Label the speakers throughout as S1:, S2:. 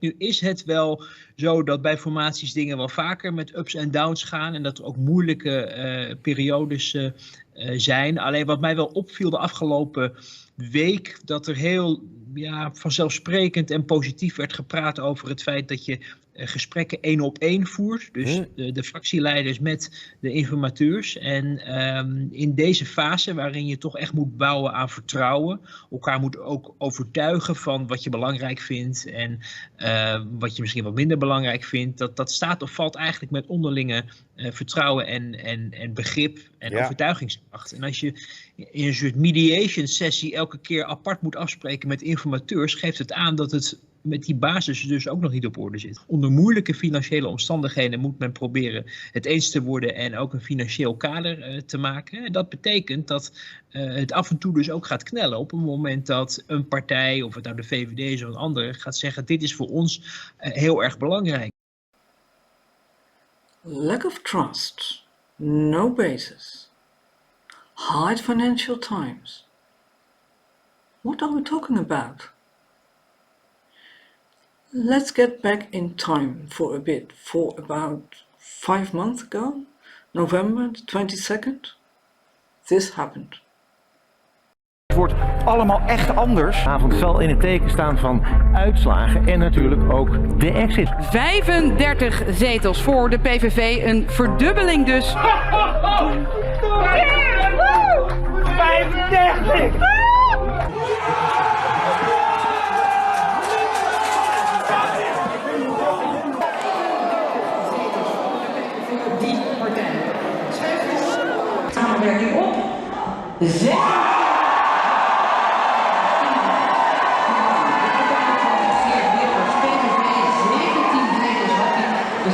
S1: Nu is het wel zo dat bij formaties dingen wel vaker met ups en downs gaan en dat er ook moeilijke periodes zijn. Alleen wat mij wel opviel de afgelopen week, dat er heel vanzelfsprekend en positief werd gepraat over het feit dat je gesprekken 1-op-1 voert. Dus de fractieleiders met de informateurs. En in deze fase waarin je toch echt moet bouwen aan vertrouwen, elkaar moet ook overtuigen van wat je belangrijk vindt en wat je misschien wat minder belangrijk vindt, dat staat of valt eigenlijk met onderlinge vertrouwen en begrip en overtuigingskracht. En als je in een soort mediation sessie elke keer apart moet afspreken met informateurs, geeft het aan dat het met die basis dus ook nog niet op orde zit. Onder moeilijke financiële omstandigheden moet men proberen het eens te worden en ook een financieel kader te maken. En dat betekent dat het af en toe dus ook gaat knellen op een moment dat een partij, of het nou de VVD is of een andere, gaat zeggen dit is voor ons heel erg belangrijk.
S2: Lack of trust, no basis, hard financial times. What are we talking about? Let's get back in time for a bit. For about 5 months ago, November the 22nd, this happened.
S3: Het wordt allemaal echt anders. Vanavond zal in het teken staan van uitslagen en natuurlijk ook de exit.
S4: 35 zetels voor de PVV, een verdubbeling dus.
S3: 35!
S4: Samenwerking op. We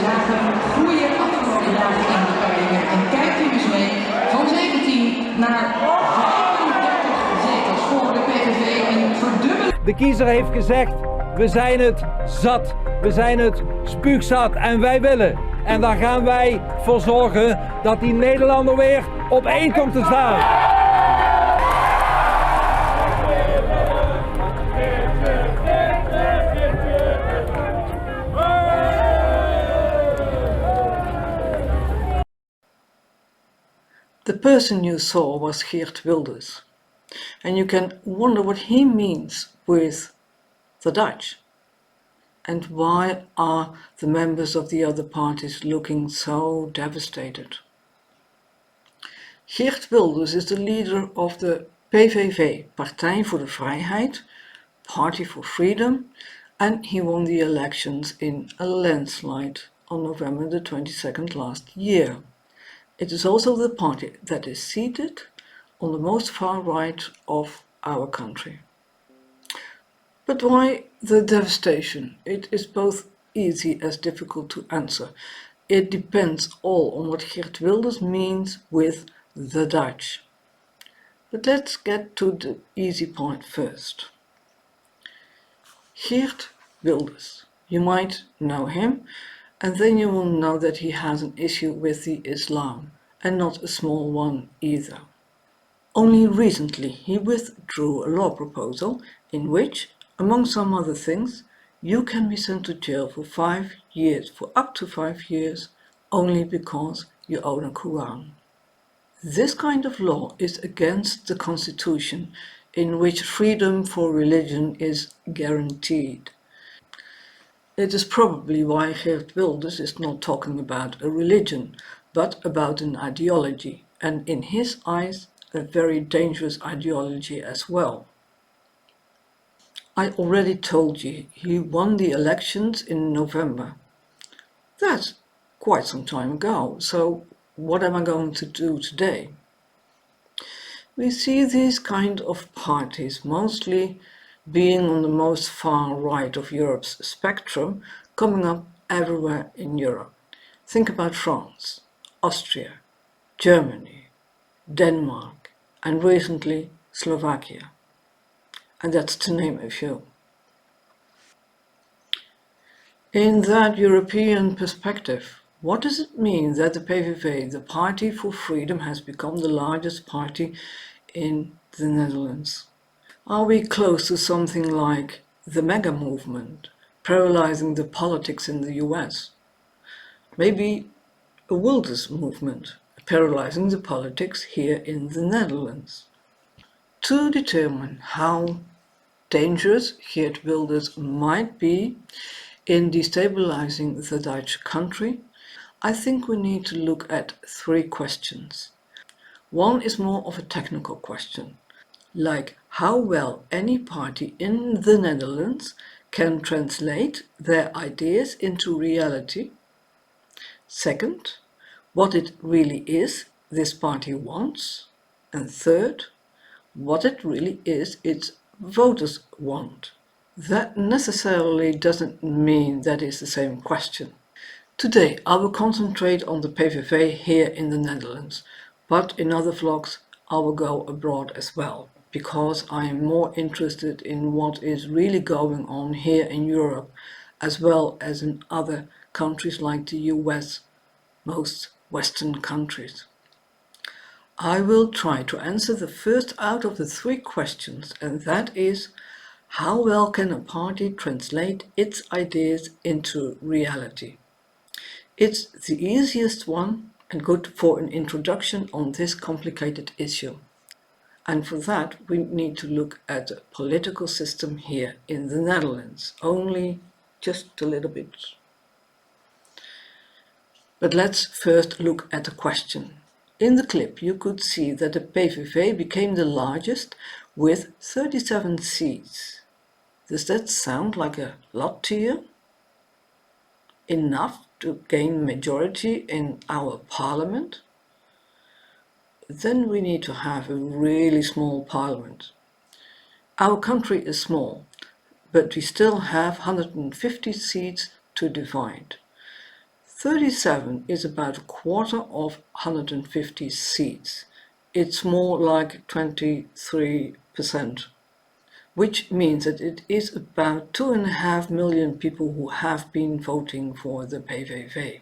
S4: zagen groeien afgelopen jaren in de parlement. En kijkt u eens mee, van 17 naar 35 zetels voor de PVV, een verdubbeling.
S5: De kiezer heeft gezegd, we zijn het zat, we zijn het spuugzat en wij willen. En daar gaan wij voor zorgen dat die Nederlander weer op één komt te staan.
S2: The person you saw was Geert Wilders, and you can wonder what he means with the Dutch. And why are the members of the other parties looking so devastated? Geert Wilders is the leader of the PVV, Partij voor de Vrijheid, Party for Freedom, and he won the elections in a landslide on November the 22nd last year. It is also the party that is seated on the most far right of our country. But why the devastation? It is both easy as difficult to answer. It depends all on what Geert Wilders means with the Dutch. But let's get to the easy part first. Geert Wilders. You might know him, and then you will know that he has an issue with the Islam, and not a small one either. Only recently he withdrew a law proposal in which, among some other things, you can be sent to jail for 5 years, for up to 5 years, only because you own a Quran. This kind of law is against the constitution, in which freedom for religion is guaranteed. It is probably why Geert Wilders is not talking about a religion, but about an ideology, and in his eyes, a very dangerous ideology as well. I already told you he won the elections in November. That's quite some time ago, so what am I going to do today? We see these kind of parties mostly being on the most far right of Europe's spectrum, coming up everywhere in Europe. Think about France, Austria, Germany, Denmark, and recently Slovakia. And that's to name a few. In that European perspective, what does it mean that the PVV, the Party for Freedom, has become the largest party in the Netherlands? Are we close to something like the mega movement, paralyzing the politics in the US. Maybe a Wilders movement, paralyzing the politics here in the Netherlands. To determine how dangerous Geert Wilders might be in destabilizing the Dutch country, I think we need to look at 3 questions. One is more of a technical question, like how well any party in the Netherlands can translate their ideas into reality. Second, what it really is this party wants. And third, what it really is its voters want. That necessarily doesn't mean that is the same question. Today I will concentrate on the PVV here in the Netherlands, but in other vlogs I will go abroad as well, because I am more interested in what is really going on here in Europe, as well as in other countries like the US, most Western countries. I will try to answer the first out of the 3 questions, and that is, how well can a party translate its ideas into reality? It's the easiest one and good for an introduction on this complicated issue. And for that we need to look at the political system here in the Netherlands, only just a little bit. But let's first look at the question. In the clip you could see that the PVV became the largest with 37 seats. Does that sound like a lot to you? Enough to gain majority in our parliament? Then we need to have a really small parliament. Our country is small, but we still have 150 seats to divide. 37 is about a quarter of 150 seats. It's more like 23%, which means that it is about 2.5 million people who have been voting for the PVV.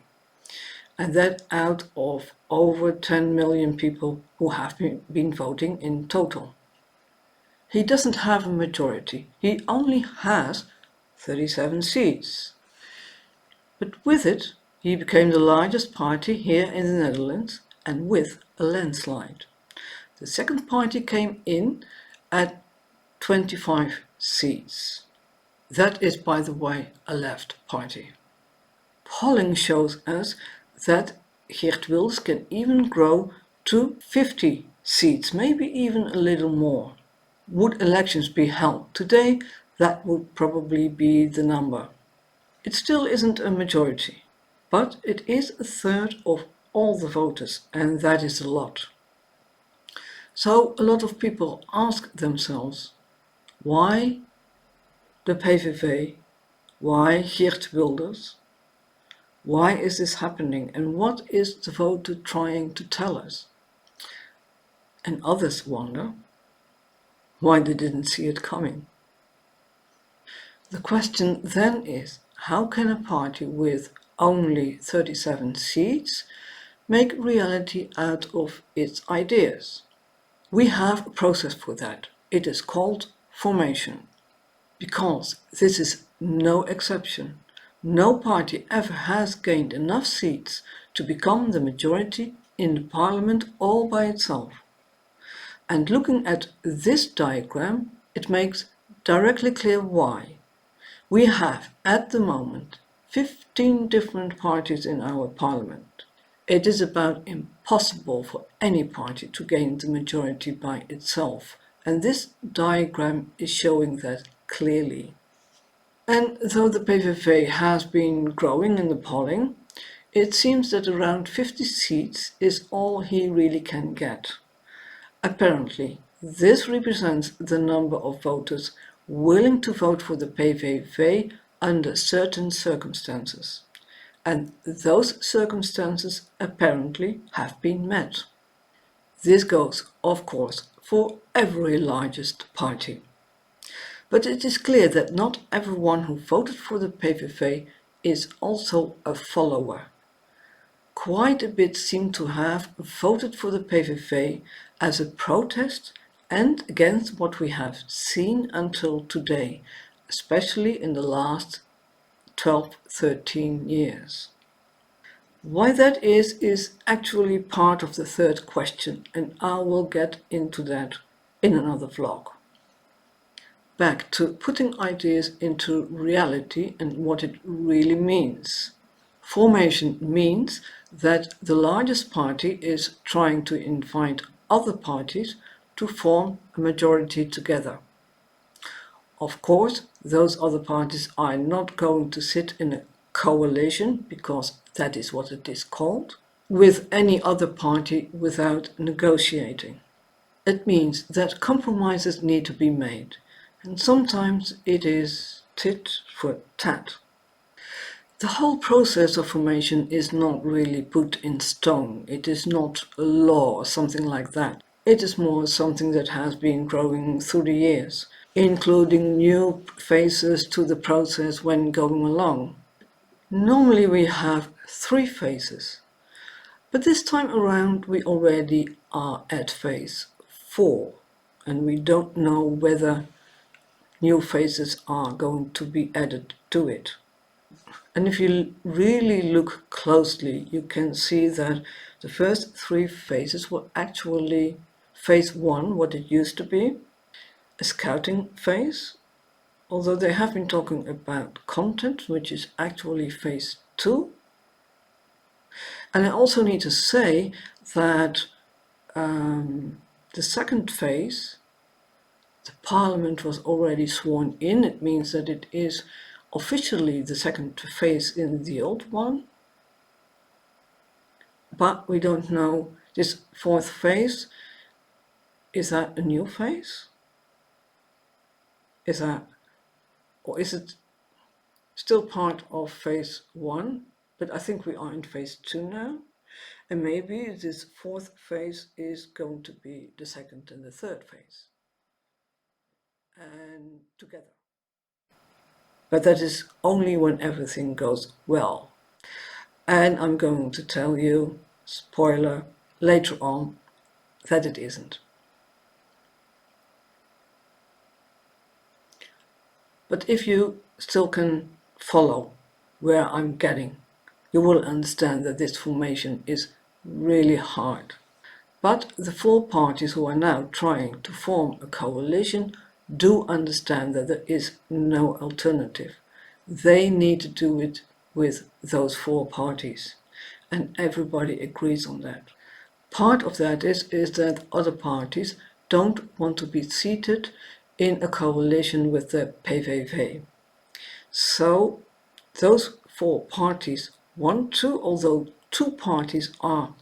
S2: And that out of over 10 million people who have been voting in total. He doesn't have a majority, he only has 37 seats. But with it, he became the largest party here in the Netherlands, and with a landslide. The second party came in at 25 seats. That is, by the way, a left party. Polling shows us that Geert Wilders can even grow to 50 seats, maybe even a little more. Would elections be held today, that would probably be the number. It still isn't a majority, but it is a third of all the voters, and that is a lot. So a lot of people ask themselves, why the PVV? Why Geert Wilders? Why is this happening, and what is the voter trying to tell us? And others wonder why they didn't see it coming. The question then is, how can a party with only 37 seats make reality out of its ideas? We have a process for that. It is called formation. Because this is no exception. No party ever has gained enough seats to become the majority in the parliament all by itself. And looking at this diagram, it makes directly clear why. We have, at the moment, 15 different parties in our parliament. It is about impossible for any party to gain the majority by itself, and this diagram is showing that clearly. And though the PVV has been growing in the polling, it seems that around 50 seats is all he really can get. Apparently, this represents the number of voters willing to vote for the PVV under certain circumstances. And those circumstances apparently have been met. This goes, of course, for every largest party. But it is clear that not everyone who voted for the PVV is also a follower. Quite a bit seem to have voted for the PVV as a protest and against what we have seen until today, especially in the last 12, 13 years. Why that is actually part of the third question, and I will get into that in another vlog. Back to putting ideas into reality and what it really means. Formation means that the largest party is trying to invite other parties to form a majority together. Of course, those other parties are not going to sit in a coalition, because that is what it is called, with any other party without negotiating. It means that compromises need to be made, and sometimes it is tit for tat. The whole process of formation is not really put in stone. It is not a law or something like that. It is more something that has been growing through the years, including new phases to the process when going along. Normally we have 3 phases, but this time around we already are at phase 4, and we don't know whether new phases are going to be added to it. And if you really look closely, you can see that the first 3 phases were actually phase 1, what it used to be, a scouting phase, although they have been talking about content, which is actually phase 2. And I also need to say that the second phase, the parliament was already sworn in. It means that it is officially the second phase in the old one. But we don't know, this 4th phase, is that a new phase? Or is it still part of phase 1? But I think we are in phase 2 now. And maybe this 4th phase is going to be the 2nd and the 3rd phase. And together. But that is only when everything goes well. And I'm going to tell you, spoiler, later on, that it isn't. But if you still can follow where I'm getting, you will understand that this formation is really hard. But the 4 parties who are now trying to form a coalition do understand that there is no alternative. They need to do it with those 4 parties, and everybody agrees on that. Part of that is that other parties don't want to be seated in a coalition with the PVV. So those 4 parties want to, although 2 parties are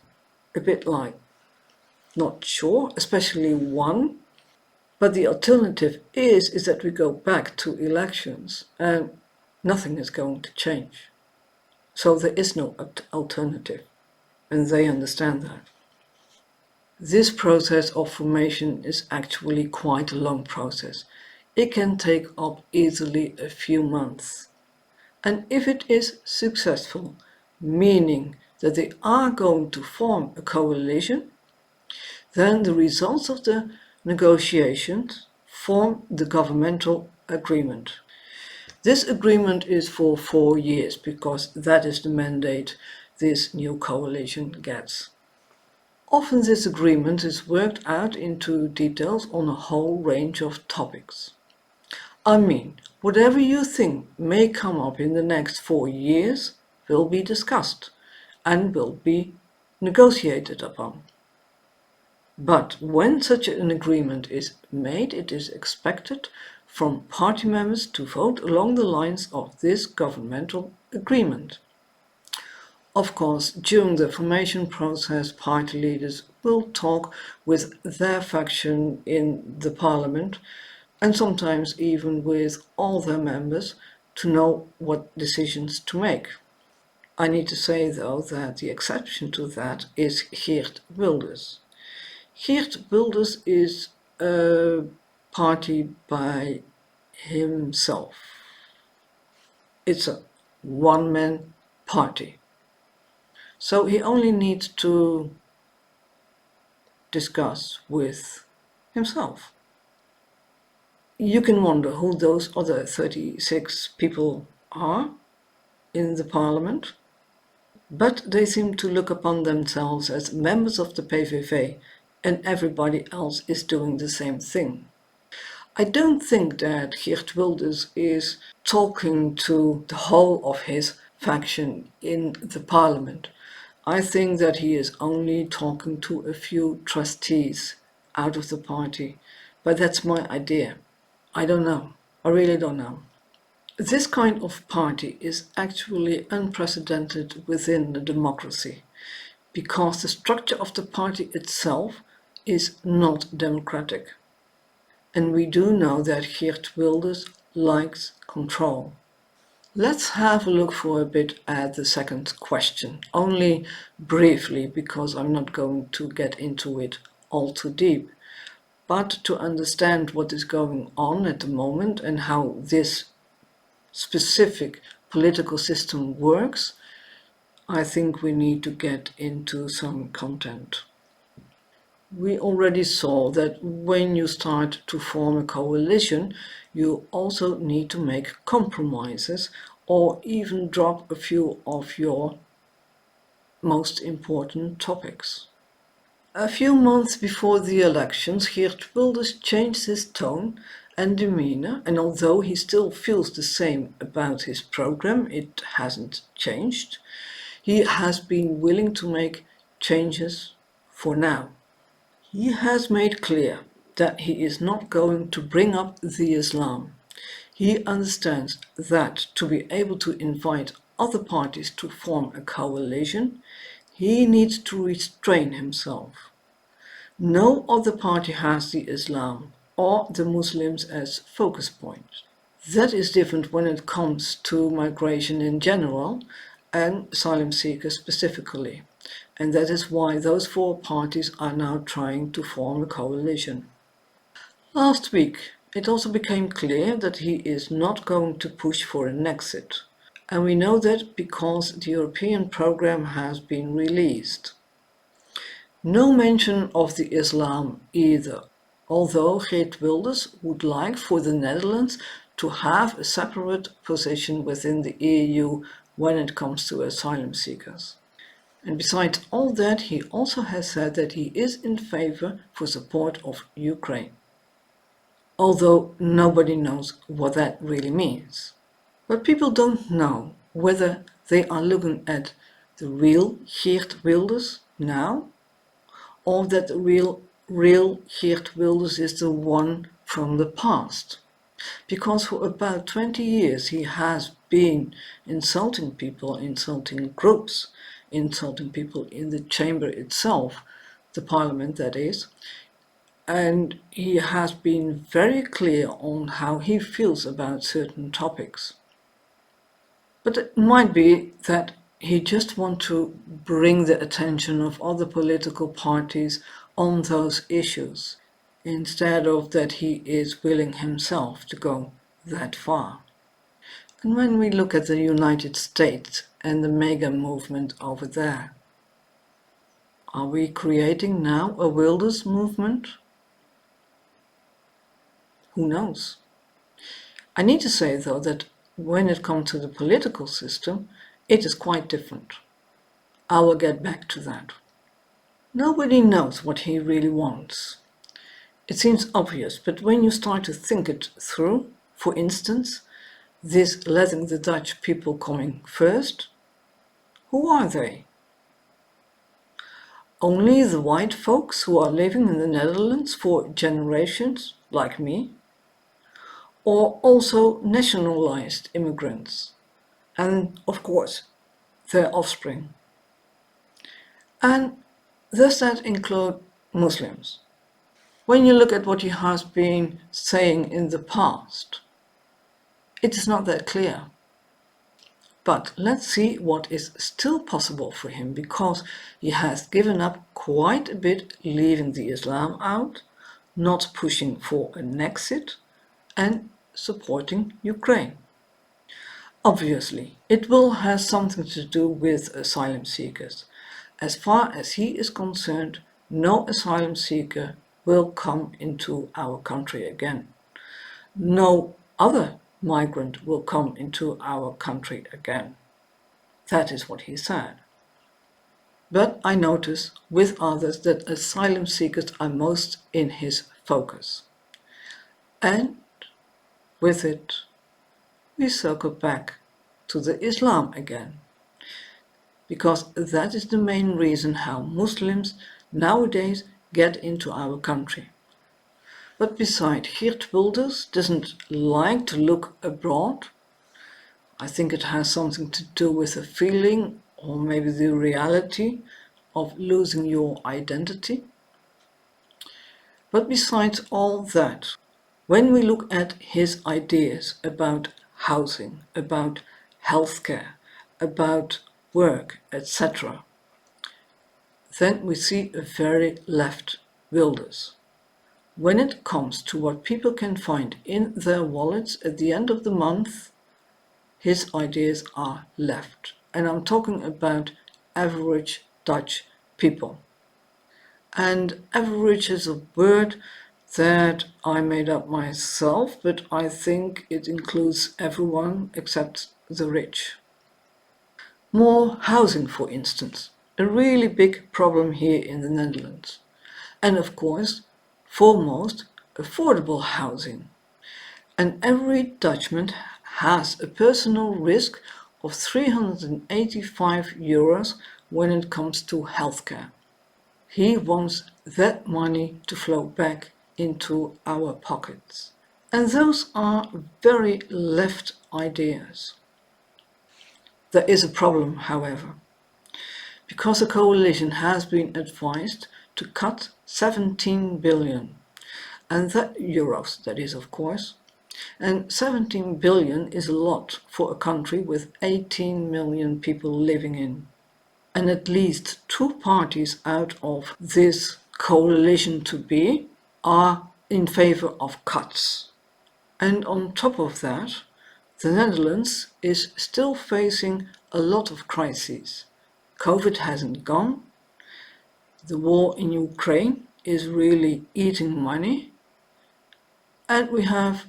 S2: a bit like not sure, especially one. But the alternative is that we go back to elections and nothing is going to change. So there is no alternative, and they understand that. This process of formation is actually quite a long process. It can take up easily a few months. And if it is successful, meaning that they are going to form a coalition, then the results of the negotiations form the governmental agreement. This agreement is for 4 years, because that is the mandate this new coalition gets. Often this agreement is worked out into details on a whole range of topics. I mean, whatever you think may come up in the next 4 years will be discussed and will be negotiated upon. But when such an agreement is made, it is expected from party members to vote along the lines of this governmental agreement. Of course, during the formation process, party leaders will talk with their faction in the parliament, and sometimes even with all their members, to know what decisions to make. I need to say, though, that the exception to that is Geert Wilders. Geert Wilders is a party by himself. It's a one-man party. So he only needs to discuss with himself. You can wonder who those other 36 people are. in the parliament, but they seem to look upon themselves as members of the PVV, and everybody else is doing the same thing. I don't think that Geert Wilders is talking to the whole of his faction in the parliament. I think that he is only talking to a few trustees out of the party, but that's my idea. I don't know. I really don't know. This kind of party is actually unprecedented within the democracy, because the structure of the party itself is not democratic. And we do know that Geert Wilders likes control. Let's have a look for a bit at the second question, only briefly, because I'm not going to get into it all too deep. But to understand what is going on at the moment and how this specific political system works, I think we need to get into some content. We already saw that when you start to form a coalition, you also need to make compromises or even drop a few of your most important topics. A few months before the elections, Geert Wilders changed his tone and demeanor, and although he still feels the same about his program, it hasn't changed. He has been willing to make changes for now. He has made clear that he is not going to bring up the Islam. He understands that to be able to invite other parties to form a coalition, he needs to restrain himself. No other party has the Islam or the Muslims as focus point. That is different when it comes to migration in general and asylum seekers specifically. And that is why those four parties are now trying to form a coalition. Last week, it also became clear that he is not going to push for a Nexit. And we know that because the European program has been released. No mention of the Islam either, although Geert Wilders would like for the Netherlands to have a separate position within the EU when it comes to asylum seekers. And besides all that, he also has said that he is in favor for support of Ukraine. Although nobody knows what that really means. But people don't know whether they are looking at the real Geert Wilders now, or that the real Geert Wilders is the one from the past. Because for about 20 years he has been insulting people, insulting groups, insulting people in the chamber itself, the parliament that is, and he has been very clear on how he feels about certain topics. But it might be that he just wants to bring the attention of other political parties on those issues, instead of that he is willing himself to go that far. And when we look at the United States and the mega movement over there, are we creating now a Wilders movement? Who knows? I need to say though that when it comes to the political system, it is quite different. I will get back to that. Nobody knows what he really wants. It seems obvious, but when you start to think it through, for instance, this letting the Dutch people coming first, who are they? Only the white folks who are living in the Netherlands for generations, like me? Or also nationalized immigrants? And of course, their offspring. And does that include Muslims? When you look at what he has been saying in the past, it is not that clear. But let's see what is still possible for him, because he has given up quite a bit, leaving the Islam out, not pushing for a Nexit, and supporting Ukraine. Obviously, it will have something to do with asylum seekers. As far as he is concerned, no asylum seeker will come into our country again. No other migrant will come into our country again. That is what he said. But I notice with others that asylum seekers are most in his focus. And with it, we circle back to the Islam again. Because that is the main reason how Muslims nowadays get into our country. But besides, Geert Wilders doesn't like to look abroad. I think it has something to do with the feeling, or maybe the reality, of losing your identity. But besides all that, when we look at his ideas about housing, about healthcare, about work, etc., then we see a very left Wilders. When it comes to what people can find in their wallets at the end of the month, his ideas are left. And I'm talking about average Dutch people. And average is a word that I made up myself, but I think it includes everyone except the rich. More housing, for instance, a really big problem here in the Netherlands. And of course, foremost, affordable housing. And every Dutchman has a personal risk of 385 euros when it comes to healthcare. He wants that money to flow back into our pockets. And those are very left ideas. There is a problem, however, because the coalition has been advised to cut 17 billion, and that euros, that is, of course. And 17 billion is a lot for a country with 18 million people living in. And at least two parties out of this coalition to be are in favor of cuts. And on top of that, the Netherlands is still facing a lot of crises. COVID hasn't gone. The war in Ukraine is really eating money. And we have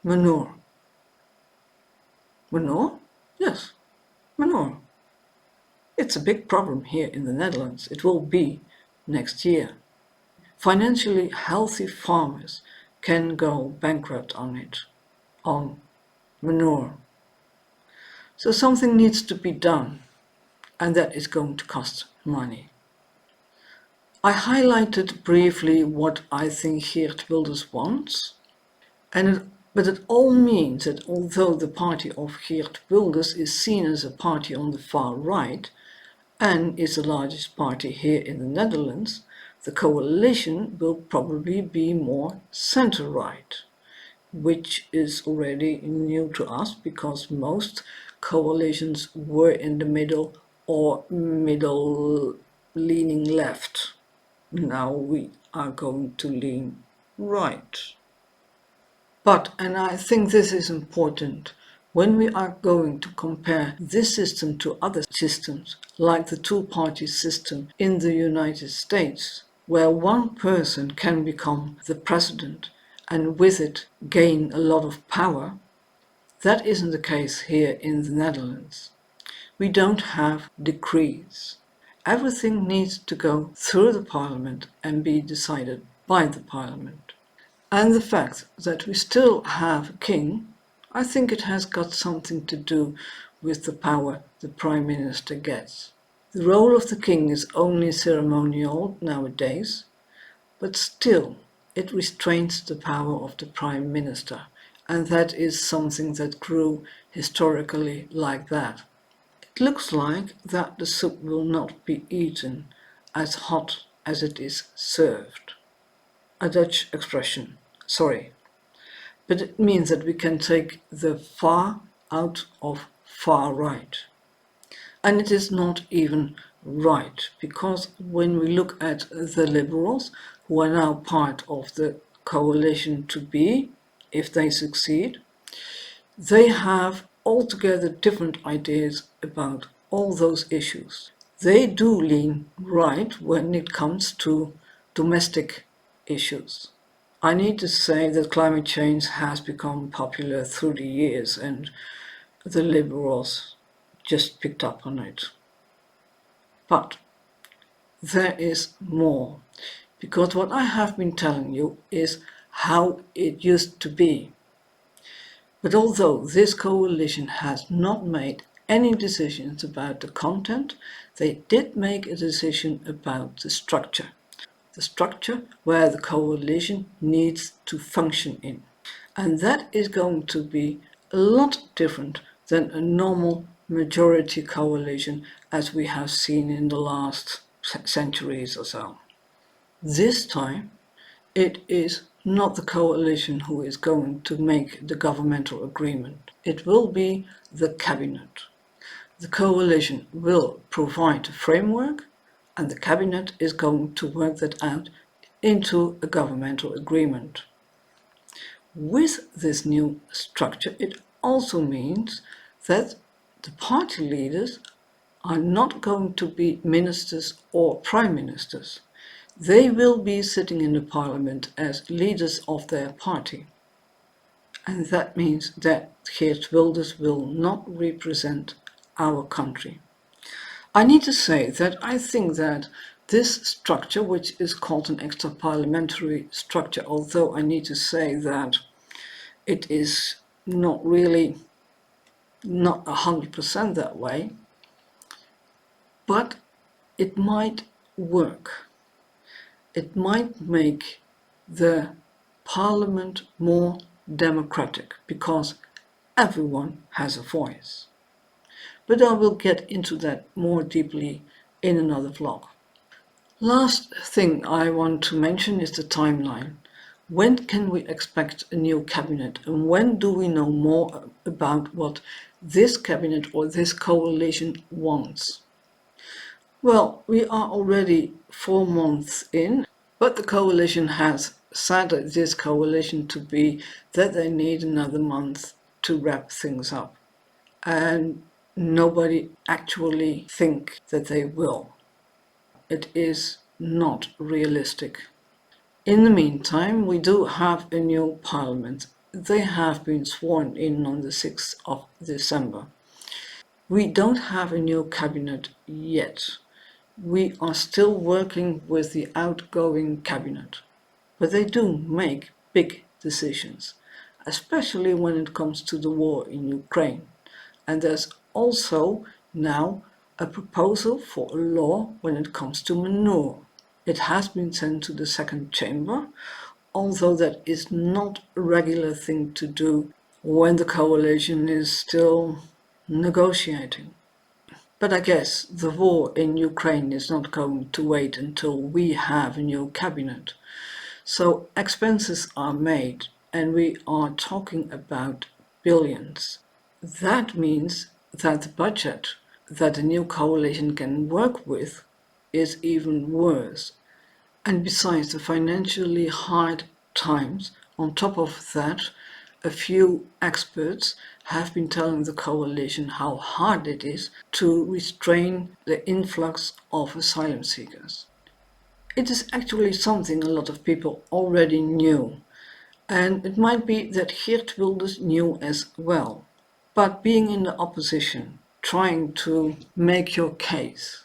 S2: manure. Manure? Yes, manure. It's a big problem here in the Netherlands. It will be next year. Financially healthy farmers can go bankrupt on manure. So something needs to be done, and that is going to cost money. I highlighted briefly what I think Geert Wilders wants, but it all means that although the party of Geert Wilders is seen as a party on the far right and is the largest party here in the Netherlands, the coalition will probably be more center-right, which is already new to us because most coalitions were in the middle or middle-leaning left. Now we are going to lean right. But, and I think this is important, when we are going to compare this system to other systems, like the two-party system in the United States, where one person can become the president and with it gain a lot of power, that isn't the case here in the Netherlands. We don't have decrees. Everything needs to go through the parliament and be decided by the parliament. And the fact that we still have a king, I think it has got something to do with the power the prime minister gets. The role of the king is only ceremonial nowadays, but still it restrains the power of the prime minister, and that is something that grew historically like that. It looks like that the soup will not be eaten as hot as it is served. A Dutch expression, sorry. But it means that we can take the far out of far right. And it is not even right, because when we look at the liberals, who are now part of the coalition to be, if they succeed, they have altogether different ideas about all those issues. They do lean right when it comes to domestic issues. I need to say that climate change has become popular through the years, and the liberals just picked up on it. But there is more, because what I have been telling you is how it used to be. But although this coalition has not made any decisions about the content, they did make a decision about the structure where the coalition needs to function in. And that is going to be a lot different than a normal majority coalition as we have seen in the last centuries or so. This time, it is not the coalition who is going to make the governmental agreement. It will be the cabinet. The coalition will provide a framework, and the cabinet is going to work that out into a governmental agreement. With this new structure, it also means that the party leaders are not going to be ministers or prime ministers. They will be sitting in the parliament as leaders of their party. And that means that Geert Wilders will not represent our country. I need to say that I think that this structure, which is called an extra parliamentary structure, although I need to say that it is not 100% that way, but it might work. It might make the parliament more democratic because everyone has a voice. But I will get into that more deeply in another vlog. Last thing I want to mention is the timeline. When can we expect a new cabinet, and when do we know more about what this cabinet or this coalition wants? Well, we are already 4 months in, but the coalition has said this coalition to be that they need another month to wrap things up. And nobody actually think that they will. It is not realistic. In the meantime, we do have a new parliament. They have been sworn in on the 6th of December. We don't have a new cabinet yet. We are still working with the outgoing cabinet. But they do make big decisions, especially when it comes to the war in Ukraine. And there's also now a proposal for a law when it comes to manure. It has been sent to the second chamber, although that is not a regular thing to do when the coalition is still negotiating. But I guess the war in Ukraine is not going to wait until we have a new cabinet. So expenses are made, and we are talking about billions. That means that the budget that the new coalition can work with is even worse. And besides the financially hard times, on top of that, a few experts have been telling the coalition how hard it is to restrain the influx of asylum seekers. It is actually something a lot of people already knew, and it might be that Geert Wilders knew as well. But being in the opposition, trying to make your case,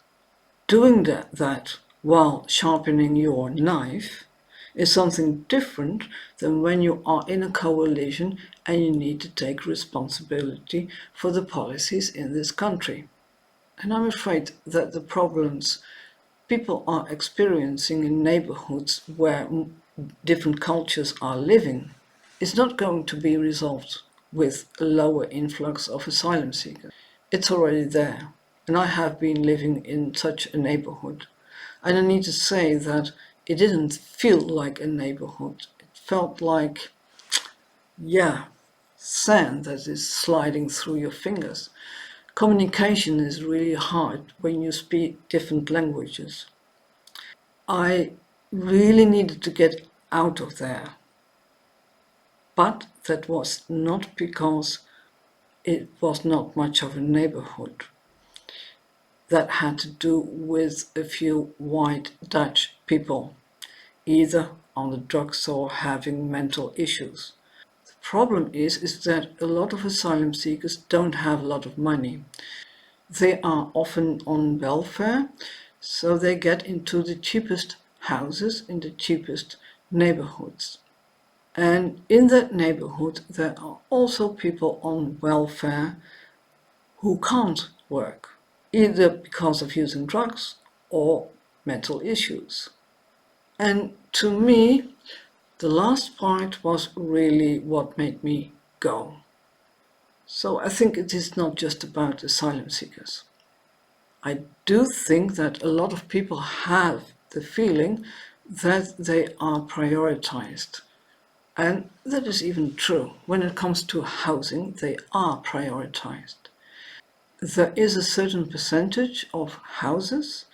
S2: doing that while sharpening your knife is something different than when you are in a coalition and you need to take responsibility for the policies in this country. And I'm afraid that the problems people are experiencing in neighborhoods where different cultures are living is not going to be resolved with a lower influx of asylum seekers. It's already there, and I have been living in such a neighborhood. And I need to say that it didn't feel like a neighborhood. It felt like, sand that is sliding through your fingers. Communication is really hard when you speak different languages. I really needed to get out of there. But that was not because it was not much of a neighborhood. That had to do with a few white Dutch people, either on the drugs or having mental issues. The problem is that a lot of asylum seekers don't have a lot of money. They are often on welfare, so they get into the cheapest houses in the cheapest neighborhoods. And in that neighborhood, there are also people on welfare who can't work, either because of using drugs or mental issues. And to me, the last part was really what made me go. So I think it is not just about asylum seekers. I do think that a lot of people have the feeling that they are prioritized. And that is even true. When it comes to housing, they are prioritized. There is a certain percentage of houses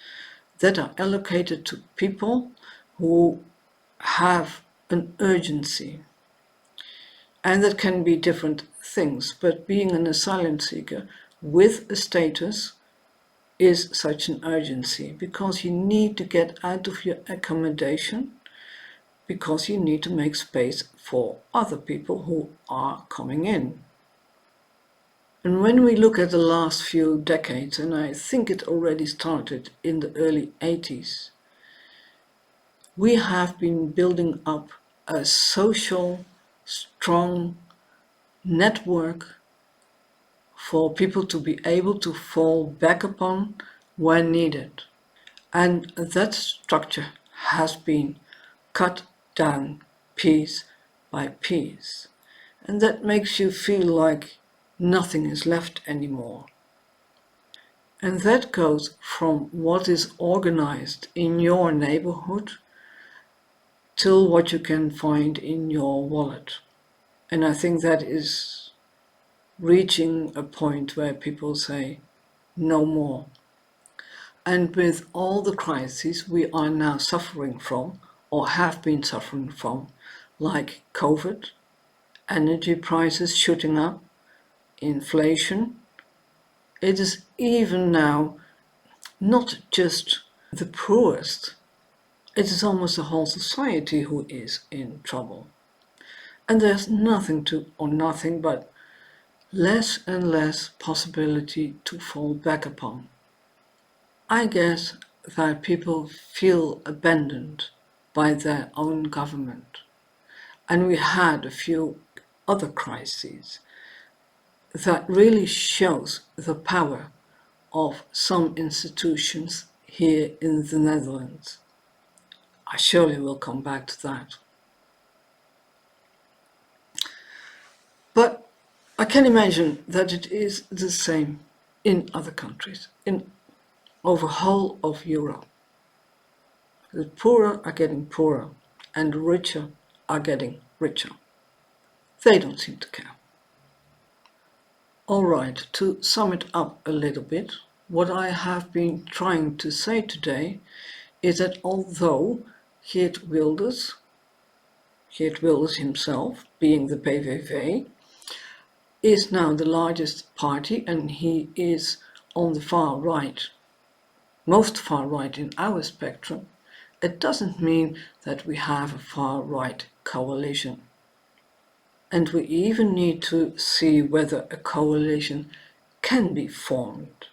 S2: that are allocated to people who have an urgency. And that can be different things, but being an asylum seeker with a status is such an urgency because you need to get out of your accommodation, because you need to make space for other people who are coming in. And when we look at the last few decades, and I think it already started in the early 80s, we have been building up a social, strong network for people to be able to fall back upon when needed. And that structure has been cut down piece by piece. And that makes you feel like nothing is left anymore. And that goes from what is organized in your neighborhood till what you can find in your wallet. And I think that is reaching a point where people say, no more. And with all the crises we are now suffering from, or have been suffering from, like COVID, energy prices shooting up, inflation, it is even now not just the poorest, it is almost the whole society who is in trouble. And there's nothing but less and less possibility to fall back upon. I guess that people feel abandoned by their own government. And we had a few other crises that really shows the power of some institutions here in the Netherlands. I surely will come back to that. But I can imagine that it is the same in other countries, over whole of Europe. The poorer are getting poorer and the richer are getting richer. They don't seem to care. All right, to sum it up a little bit, what I have been trying to say today is that although Geert Wilders himself, being the PVV, is now the largest party and he is on the far right, most far right in our spectrum, it doesn't mean that we have a far right coalition. And we even need to see whether a coalition can be formed.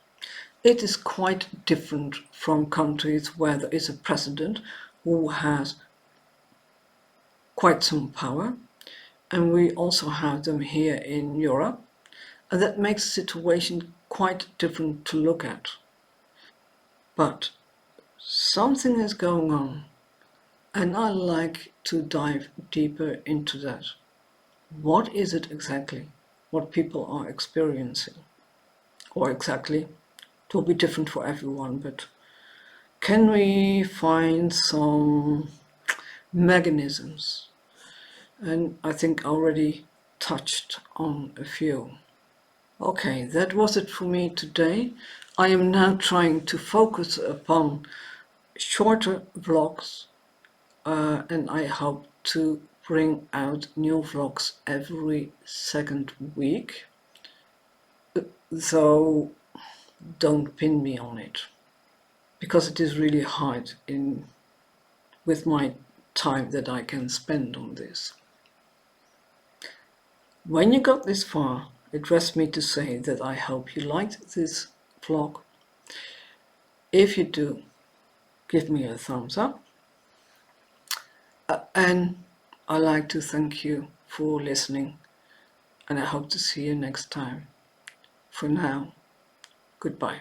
S2: It is quite different from countries where there is a president who has quite some power, and we also have them here in Europe, and that makes the situation quite different to look at. But something is going on, and I like to dive deeper into that. What is it exactly what people are experiencing? Or exactly, it will be different for everyone, but can we find some mechanisms? And I think I already touched on a few. Okay, that was it for me today. I am now trying to focus upon shorter vlogs, and I hope to bring out new vlogs every second week. So don't pin me on it, because it is really hard with my time that I can spend on this. When you got this far, it rests me to say that I hope you liked this vlog. If you do, give me a thumbs up. And I'd like to thank you for listening, and I hope to see you next time. For now, goodbye.